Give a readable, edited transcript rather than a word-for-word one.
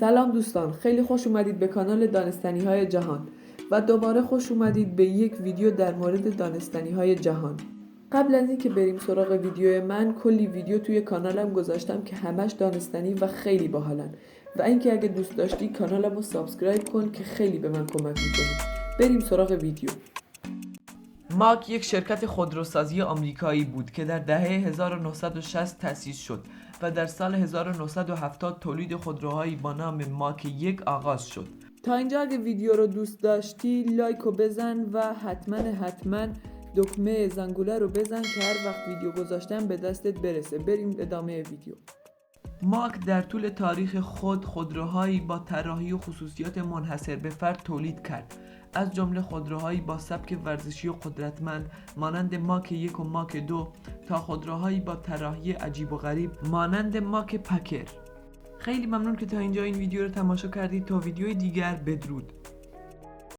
سلام دوستان، خیلی خوش اومدید به کانال دانستنی های جهان و دوباره خوش اومدید به یک ویدیو در مورد دانستنی های جهان. قبل از اینکه بریم سراغ ویدیو من، کلی ویدیو توی کانالم گذاشتم که همش دانستنی و خیلی باحالن و اینکه اگه دوست داشتی کانالمو سابسکرایب کن که خیلی به من کمک میکنی. بریم سراغ ویدیو. ماک یک شرکت خودروسازی آمریکایی بود که در دهه 1960 تأسیس شد و در سال 1970 تولید خودروهایی با نام ماک 1 آغاز شد. تا اینجا اگه ویدیو رو دوست داشتی لایکو بزن و حتما دکمه زنگوله رو بزن که هر وقت ویدیو گذاشتم به دستت برسه. بریم ادامه ویدیو. ماک در طول تاریخ خودروهایی با طراحی و خصوصیات منحصر به فرد تولید کرد، از جمله خودروهایی با سبک ورزشی و قدرتمند مانند ماک 1 و ماک 2 تا خودروهایی با طراحی عجیب و غریب مانند ماک پکر. خیلی ممنون که تا اینجا این ویدیو رو تماشا کردید. تا ویدیوی دیگر بدرود.